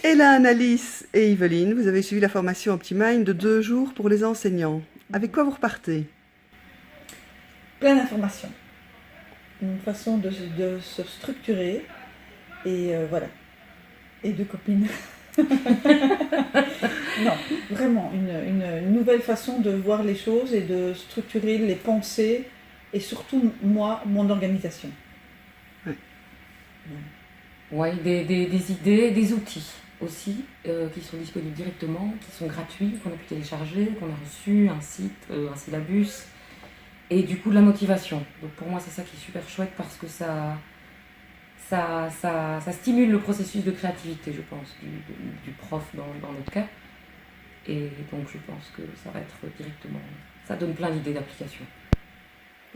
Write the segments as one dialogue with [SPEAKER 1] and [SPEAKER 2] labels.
[SPEAKER 1] Hélène, Alice et Yveline, vous avez suivi la formation OptiMind de 2 jours pour les enseignants. Avec quoi vous repartez?
[SPEAKER 2] Plein d'informations. Une façon de se structurer et voilà. Et de copines. Non, vraiment, une nouvelle façon de voir les choses et de structurer les pensées et surtout, moi, mon organisation.
[SPEAKER 3] Oui, des idées, des outils aussi qui sont disponibles directement, qui sont gratuits, qu'on a pu télécharger, qu'on a reçu, un site, un syllabus, et du coup de la motivation. Donc pour moi c'est ça qui est super chouette parce que ça stimule le processus de créativité, je pense, du prof dans notre cas. Et donc je pense que ça va être directement, ça donne plein d'idées d'application.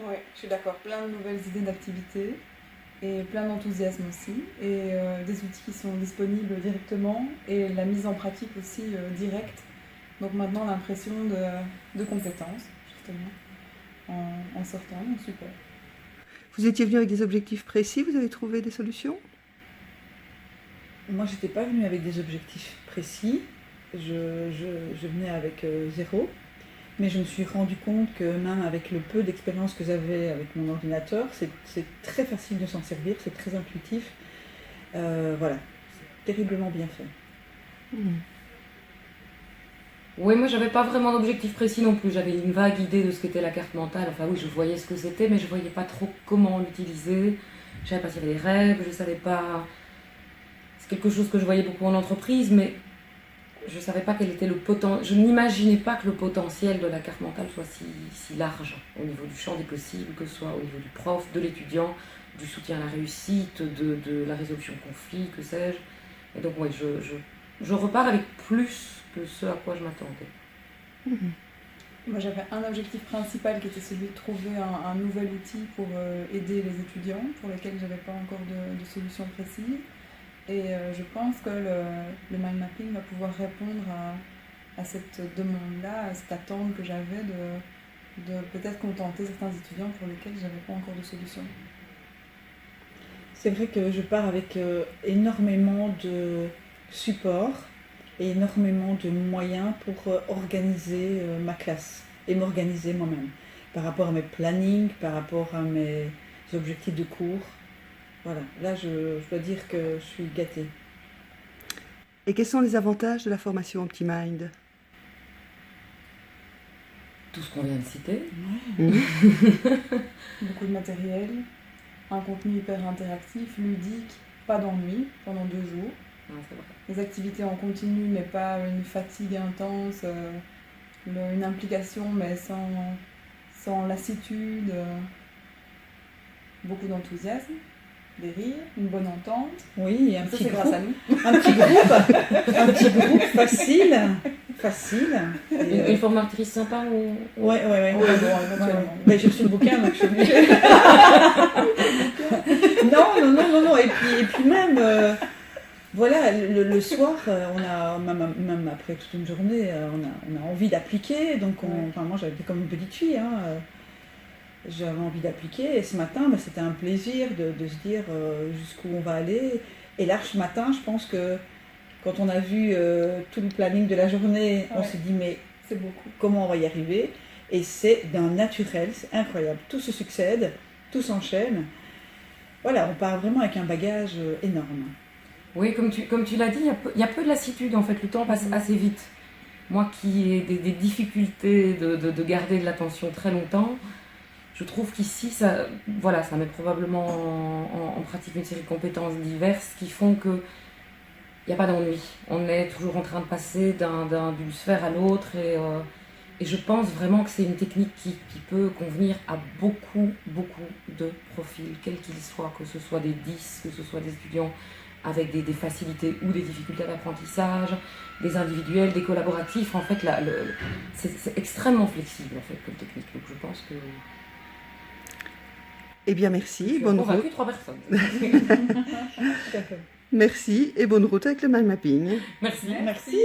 [SPEAKER 4] Oui, je suis d'accord, plein de nouvelles idées d'activités. Et plein d'enthousiasme aussi, et des outils qui sont disponibles directement, et la mise en pratique aussi directe. Donc maintenant l'impression de compétences, justement, en sortant, donc super.
[SPEAKER 1] Vous étiez venu avec des objectifs précis, vous avez trouvé des solutions?
[SPEAKER 2] Moi j'étais pas venue avec des objectifs précis, je venais avec zéro. Mais je me suis rendu compte que même avec le peu d'expérience que j'avais avec mon ordinateur, c'est très facile de s'en servir, c'est très intuitif. Voilà, c'est terriblement bien fait.
[SPEAKER 3] Oui, moi j'avais pas vraiment d'objectif précis non plus, j'avais une vague idée de ce qu'était la carte mentale, enfin oui je voyais ce que c'était mais je voyais pas trop comment l'utiliser, je savais pas s'il y avait des règles, je savais pas... C'est quelque chose que je voyais beaucoup en entreprise mais je savais pas quel était le potentiel, je n'imaginais pas que le potentiel de la carte mentale soit si large au niveau du champ des possibles, que ce soit au niveau du prof, de l'étudiant, du soutien à la réussite, de la résolution de conflits, que sais-je. Et donc oui, je repars avec plus que ce à quoi je m'attendais.
[SPEAKER 4] Moi j'avais un objectif principal qui était celui de trouver un nouvel outil pour aider les étudiants, pour lequel j'avais pas encore de solution précise. Et je pense que le mind mapping va pouvoir répondre à cette demande-là, à cette attente que j'avais de peut-être contenter certains étudiants pour lesquels je n'avais pas encore de solution.
[SPEAKER 2] C'est vrai que je pars avec énormément de support et énormément de moyens pour organiser ma classe et m'organiser moi-même par rapport à mes plannings, par rapport à mes objectifs de cours. Voilà, là je dois dire que je suis gâtée.
[SPEAKER 1] Et quels sont les avantages de la formation OptiMind?
[SPEAKER 3] Tout ce qu'on vient de citer.
[SPEAKER 4] Beaucoup de matériel, un contenu hyper interactif, ludique, pas d'ennui pendant 2 jours.
[SPEAKER 3] Ouais, c'est vrai.
[SPEAKER 4] Des activités en continu mais pas une fatigue intense, une implication mais sans lassitude, beaucoup d'enthousiasme. Des rires, une bonne entente.
[SPEAKER 2] Oui,
[SPEAKER 4] ça c'est grâce à nous.
[SPEAKER 2] Un petit groupe facile.
[SPEAKER 3] Une formatrice sympa ou...
[SPEAKER 2] Ouais.
[SPEAKER 4] Bon, éventuellement.
[SPEAKER 2] Mais j'ai reçu le bouquin donc je suis obligée. Non. Et puis même, voilà, le soir, on a même après toute une journée, on a envie d'appliquer. Donc enfin, moi j'avais été comme une petite fille. J'avais envie d'appliquer et ce matin c'était un plaisir de se dire jusqu'où on va aller. Et là ce matin je pense que quand on a vu tout le planning de la journée, on s'est dit mais
[SPEAKER 4] c'est beaucoup.
[SPEAKER 2] Comment on va y arriver? Et c'est d'un naturel, c'est incroyable, tout se succède, tout s'enchaîne. Voilà, on part vraiment avec un bagage énorme.
[SPEAKER 3] Oui, comme tu l'as dit, il y a peu de lassitude en fait, le temps passe assez vite. Moi qui ai des difficultés de garder de l'attention très longtemps, je trouve qu'ici, ça met probablement en pratique une série de compétences diverses qui font qu'il n'y a pas d'ennui. On est toujours en train de passer d'une sphère à l'autre et je pense vraiment que c'est une technique qui peut convenir à beaucoup de profils, quels qu'ils soient, que ce soit des 10, que ce soit des étudiants avec des facilités ou des difficultés d'apprentissage, des individuels, des collaboratifs. En fait, c'est extrêmement flexible en fait, comme technique. Donc je pense que...
[SPEAKER 1] Eh bien, merci.
[SPEAKER 3] Bonne route. 3 personnes.
[SPEAKER 1] Merci et bonne route avec le mind mapping.
[SPEAKER 3] Merci.
[SPEAKER 2] Merci.